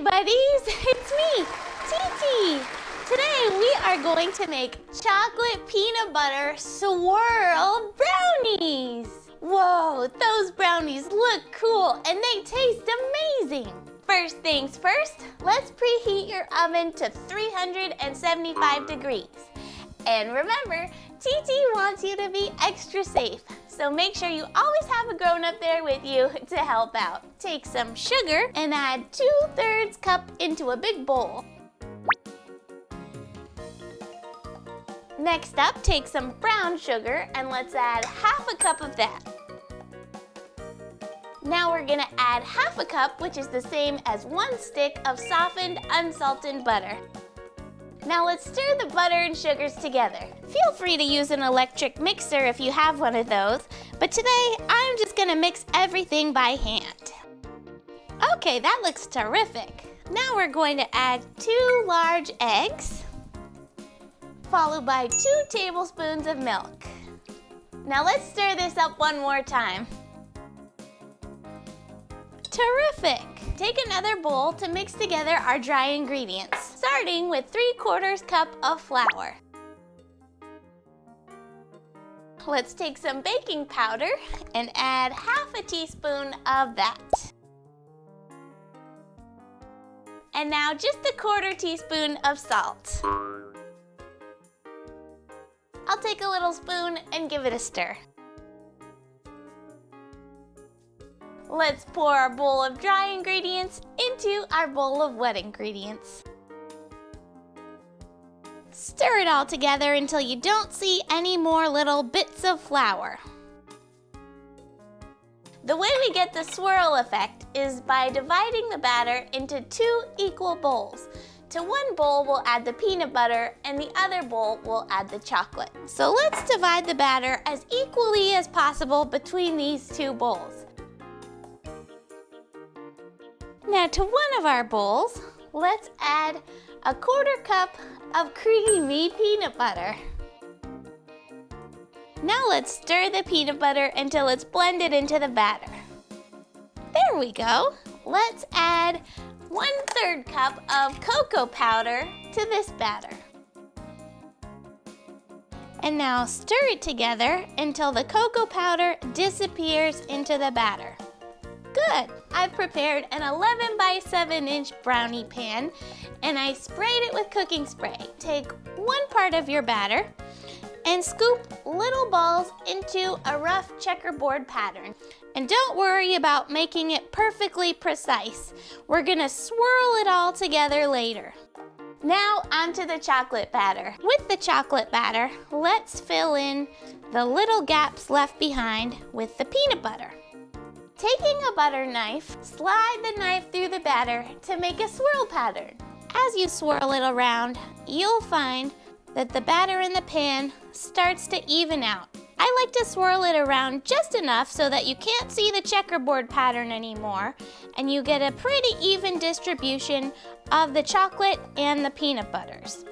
buddies, it's me, Titi. Today we are going to make chocolate peanut butter swirl brownies. Whoa, those brownies look cool and they taste amazing. First things first, let's preheat your oven to 375 degrees. And remember, Titi wants you to be extra safe, so make sure you always have a grown-up there with you to help out. Take some sugar and add 2/3 cup into a big bowl. Next up, take some brown sugar and let's add 1/2 cup of that. Now we're gonna add 1/2 cup, which is the same as 1 stick of softened unsalted butter. Now let's stir the butter and sugars together. Feel free to use an electric mixer if you have one of those, but today I'm just gonna mix everything by hand. Okay, that looks terrific. Now we're going to add 2 large eggs, followed by 2 tablespoons of milk. Now let's stir this up one more time. Terrific! Take another bowl to mix together our dry ingredients, starting with 3/4 cup of flour. Let's take some baking powder and add 1/2 teaspoon of that. And now just a 1/4 teaspoon of salt. I'll take a little spoon and give it a stir. Let's pour our bowl of dry ingredients into our bowl of wet ingredients. Stir it all together until you don't see any more little bits of flour. The way we get the swirl effect is by dividing the batter into 2 equal bowls. To one bowl, we'll add the peanut butter, and the other bowl, we'll add the chocolate. So let's divide the batter as equally as possible between these 2 bowls. Now to one of our bowls, let's add a 1/4 cup of creamy peanut butter. Now let's stir the peanut butter until it's blended into the batter. There we go. Let's add 1/3 cup of cocoa powder to this batter. And now stir it together until the cocoa powder disappears into the batter. Good! I've prepared an 11 by 7 inch brownie pan and I sprayed it with cooking spray. Take 1 part of your batter and scoop little balls into a rough checkerboard pattern. And don't worry about making it perfectly precise. We're gonna swirl it all together later. Now onto the chocolate batter. With the chocolate batter, let's fill in the little gaps left behind with the peanut butter. Taking a butter knife, slide the knife through the batter to make a swirl pattern. As you swirl it around, you'll find that the batter in the pan starts to even out. I like to swirl it around just enough so that you can't see the checkerboard pattern anymore, and you get a pretty even distribution of the chocolate and the peanut butters.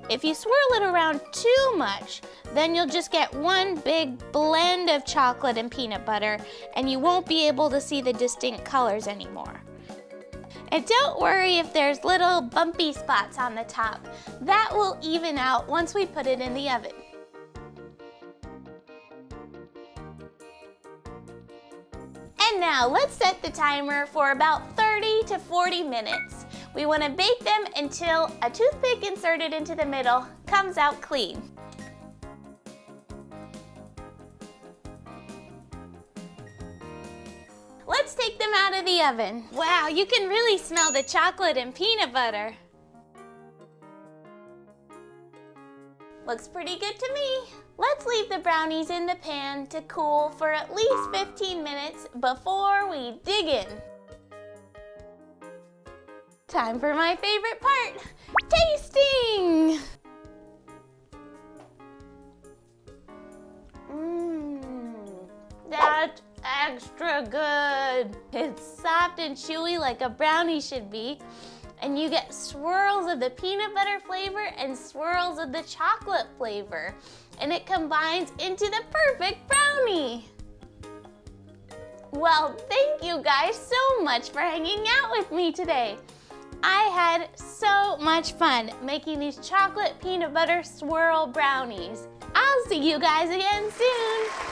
If you swirl it around too much, then you'll just get one big blend of chocolate and peanut butter, and you won't be able to see the distinct colors anymore. And don't worry if there's little bumpy spots on the top. That will even out once we put it in the oven. And now let's set the timer for about 30 to 40 minutes. We want to bake them until a toothpick inserted into the middle comes out clean. Let's take them out of the oven. Wow, you can really smell the chocolate and peanut butter. Looks pretty good to me. Let's leave the brownies in the pan to cool for at least 15 minutes before we dig in. Time for my favorite part, tasting! That's extra good. It's soft and chewy like a brownie should be, and you get swirls of the peanut butter flavor and swirls of the chocolate flavor, and it combines into the perfect brownie. Well, thank you guys so much for hanging out with me today. I had so much fun making these chocolate peanut butter swirl brownies. I'll see you guys again soon.